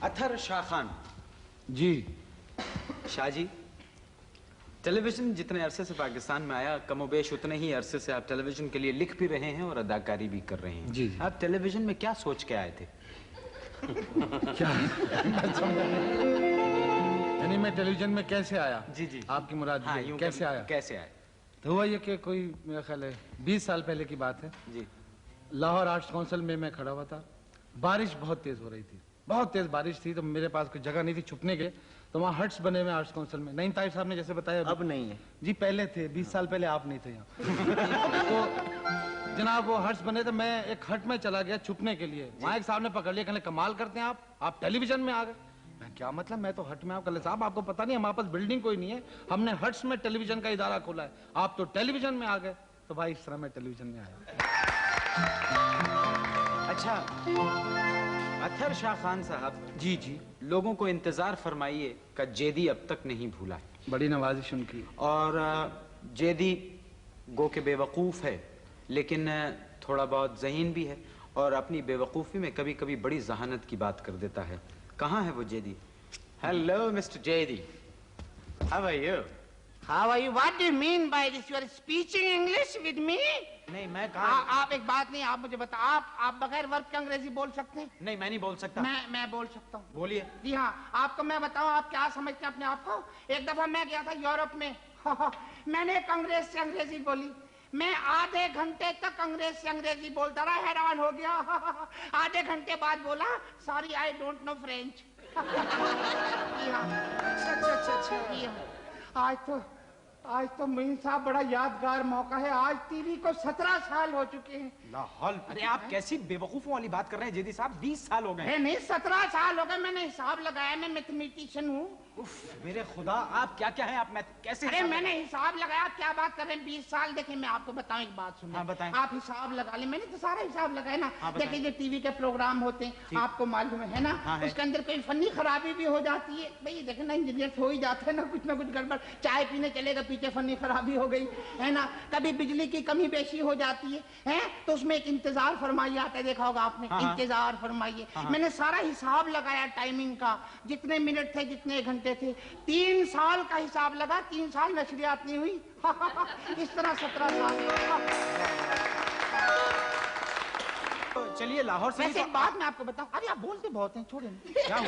अथर शाह खान जी। Shah ji, television जितने अरसे से पाकिस्तान में आया, कमोबेश उतने ही अरसे से आप टेलीविजन के लिए लिख भी रहे हैं और अदाकारी भी कर रहे हैं। जी जी। आप टेलीविजन में क्या सोच के आए थे? क्या? यानी मैं टेलीविजन में कैसे आया? जी जी। आपकी मुराद हाँ, ये कैसे आया? कैसे आए? तो हुआ ये कि कोई मेरा ख्याल है 20 साल पहले की बात है जी। लाहौर आर्ट्स काउंसिल में मैं खड़ा हुआ था। बारिश बहुत तेज हो रही थी, बहुत तेज बारिश थी, तो मेरे पास कोई जगह नहीं थी छुपने के, तो वहाँ हट्स बने हुए आर्ट्स काउंसिल में। नहीं ताहिर साहब ने जैसे बताया अब नहीं है जी, पहले थे, 20 साल पहले आप नहीं थे यहाँ। तो जनाब वो हट्स बने थे, मैं एक हट में चला गया छुपने के लिए। वहाँ एक साहब ने पकड़ लिया, कहने कमाल करते हैं आप टेलीविजन में आ गए। मैं क्या मतलब, मैं तो हट में आप। कल साहब आपको पता नहीं हमारे पास बिल्डिंग कोई नहीं है, हमने हट्स में टेलीविजन का इदारा खोला है, आप तो टेलीविजन में आ गए। तो भाई इस तरह मैं टेलीविजन में आया। अच्छा अथर शाह खान साहब। जी जी। लोगों को इंतजार फरमाइए का जेदी अब तक नहीं भूला है। बड़ी नवाजिश उनकी। और जेदी गो के बेवकूफ़ है, लेकिन थोड़ा बहुत ज़हीन भी है, और अपनी बेवकूफ़ी में कभी कभी बड़ी जहानत की बात कर देता है। कहाँ है वो Zaidi? Hello mister Zaidi, how are you? How are you? What do you mean by this? You are speaking English with me? नहीं मैं कहा। आप एक बात नहीं, आप मुझे बताओ, आप बगैर वर्ब के अंग्रेजी बोल सकते हैं? नहीं मैं नहीं बोल सकता। मैं बोल सकता हूँ। बोलिए। जी हाँ, आपको मैं बताऊँ, आप क्या समझते हैं अपने आप को? एक दफा मैं गया था यूरोप में। मैंने अंग्रेज से अंग्रेजी बोली, मैं आधे घंटे तक अंग्रेज से अंग्रेजी बोलता रहा, हैरान हो गया। आधे घंटे बाद बोला, sorry I don't know French. अच्छा। आज तो मीन साहब बड़ा यादगार मौका है। आज टीवी को 17 साल हो चुके हैं। लाहौल, अरे आप कैसी बेवकूफों वाली बात कर रहे हैं जेदी साहब? 20 साल हो गए। नहीं 17 साल हो गए, मैंने हिसाब लगाया, मैं मैथमेटिशियन हूँ। मेरे खुदा, आप क्या क्या हैं? आप मैं कैसे? अरे मैंने हिसाब लगाया, क्या बात कर रहे हैं? 20 साल। देखिए मैं आपको बताऊं, एक बात सुनिए। हाँ, बताएं। आप हिसाब लगा ले, मैंने तो सारा हिसाब लगाया ना। हाँ, देखिए जो टीवी के प्रोग्राम होते हैं, आपको मालूम है ना, हाँ, उसके अंदर कोई फनी खराबी भी हो जाती है। भाई देखे ना, इंजीनियर हो ही जाते हैं ना कुछ गड़बड़। चाय पीने चलेगा, पीछे फनी खराबी हो गई है ना, कभी बिजली की कमी बेशी हो जाती है तो उसमें एक इंतजार फरमाइए आता है, देखा होगा आपने। इंतजार फरमाइए। मैंने सारा हिसाब लगाया टाइमिंग का, जितने मिनट थे, जितने घंटे थे। 3 साल का हिसाब लगा, 3 साल नशरियात नहीं हुई। इस तरह 17 साल। चलिए लाहौर से। वैसे एक बात मैं आपको बताऊं, अरे आप बोलते बहुत हैं, छोड़े। क्या हुआ?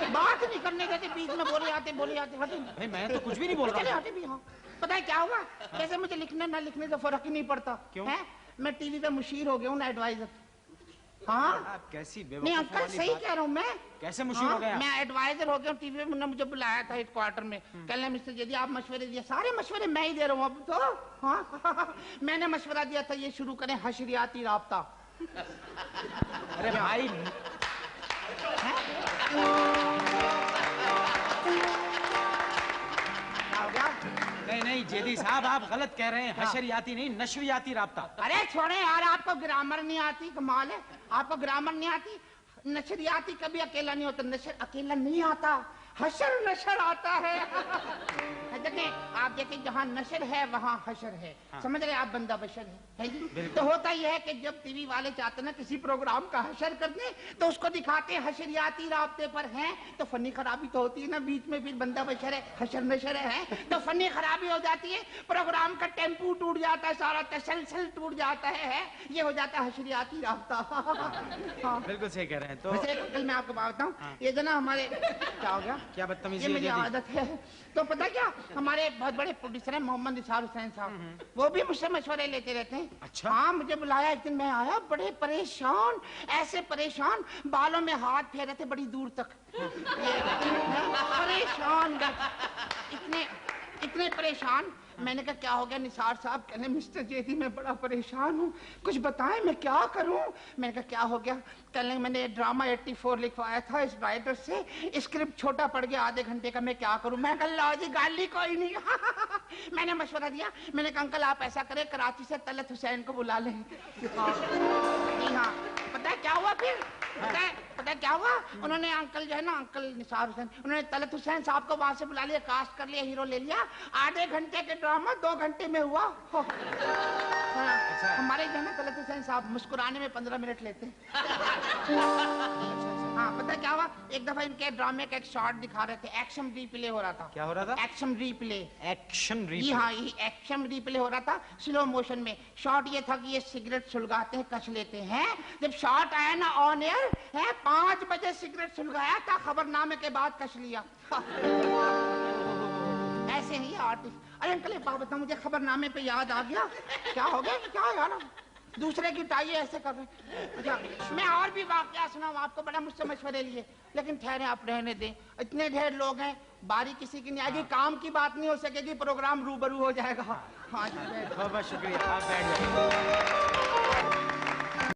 बात नहीं करने देते, बीच में बोले आते हटे। मैं तो कुछ भी नहीं बोल रहा। हटे भी। हाँ पता है क्या हुआ? कैसे मुझे लिखने ना लिखने से फर्क ही नहीं पड़ता। क्यों? मैं टीवी पे मुशीर हो गया हूँ ना, एडवाइजर। हाँ कैसी नहीं अंकल, सही कह रहा हूँ मैं। कैसे मुशीर हो गया? मैं एडवाइजर हो गया हूँ टीवी में। मुझे बुलाया था हेडक्वार्टर में, कहने मिस्टर जेदी आप मशवरे दिए, सारे मशवरे मैं ही दे रहा हूँ अब तो। हाँ मैंने मशवरा दिया था, ये शुरू करें हशरियाती राब्ता। अरे भाई नहीं जेदी साहब, आप गलत कह रहे हैं। हशरियाती नहीं, नशरियाती राब्ता। अरे छोड़े यार, आपको ग्रामर नहीं आती, कमाल है। आपको ग्रामर नहीं आती। नशरियाती कभी अकेला नहीं होता, नशर अकेला नहीं आता, हशर नशर आता है। देखिए आप देखिए, जहाँ नशर है वहाँ हशर है। हाँ। समझ रहे आप? बंदा बशर है जी। तो होता ही है कि जब टीवी वाले चाहते ना किसी प्रोग्राम का हशर कर दे, तो उसको दिखाते हैं हशरियाती राब्ते पर हैं, तो फनी खराबी तो होती है ना बीच में, फिर बंदा बशर है, हशर नशर है, तो फनी खराबी हो जाती है, प्रोग्राम का टेम्पू टूट जाता है, सारा तसलसल टूट जाता है, ये हो जाता है हशरियाती राब्ता। हाँ। बिल्कुल सही कह रहे हैं। तो कल मैं आपको बात बताऊँ, ये जो ना हमारे क्या हो गया, क्या बदतमीजी, ये मेरी आदत है। तो पता क्या, हमारे बहुत बड़े प्रोड्यूसर हैं मोहम्मद निसार हुसैन साहब, वो भी मुझसे मशवरे लेते रहते हैं। अच्छा? हाँ मुझे बुलाया एक दिन, मैं आया बड़े परेशान, ऐसे परेशान, बालों में हाथ फेरे थे बड़ी दूर तक। परेशान, इतने परेशान। मैंने कहा क्या हो गया निसार साहब? कहने मिस्टर जेदी मैं बड़ा परेशान हूँ, कुछ बताएं मैं क्या करूँ? मैंने कहा क्या हो गया? कहने मैंने ड्रामा 84 लिखवाया था इस राइटर से, स्क्रिप्ट छोटा पड़ गया, आधे घंटे का, मैं क्या करूँ? मैं कहा लो जी गाली कोई नहीं। मैंने मशवरा दिया, मैंने कहा अंकल आप ऐसा करें, कराची से तलत हुसैन को बुला लें। जी हाँ। पता है क्या हुआ फिर? पता है क्या हुआ? उन्होंने अंकल जो है ना, अंकल निसार हुसैन, उन्होंने तलत हुसैन साहब को वहां से बुला लिया, कास्ट कर लिया, हीरो ले लिया। आधे घंटे के ड्रामा 2 घंटे में हुआ। हमारे जो है ना तलत हुसैन साहब मुस्कुराने में 15 मिनट लेते हैं। हाँ, पता है क्या हुआ? एक दफा इनके ड्रामे का एक शॉट दिखा रहे थे, एक्शन रीप्ले हो रहा था। क्या हो रहा था? Action replay. एक्शन ये रीप्ले। हाँ, ये एक्शन रीप्ले हो रहा था स्लो मोशन में। शॉट ये था कि ये सिगरेट सुलगाते हैं, कस लेते हैं। जब शॉट आया ना ऑन एयर है, 5 बजे सिगरेट सुलगाया था, खबरनामे के बाद कस लिया। ऐसे ही आर्टिस्ट। अरे अंकल एक बात बताओ, मुझे खबरनामे पे याद आ गया। क्या हो गया? क्या यार, दूसरे की टाई ऐसे कर रहे। अच्छा, मैं और भी वाकया सुनाऊं आपको, बड़ा मुझसे मशवरे लिए, लेकिन ठहरे, आप रहने दें। इतने ढेर लोग हैं, बारी किसी की नहीं आएगी, काम की बात नहीं हो सकेगी, प्रोग्राम रूबरू हो जाएगा। हाँ जी, बहुत बहुत शुक्रिया, आप बैठ जाइए।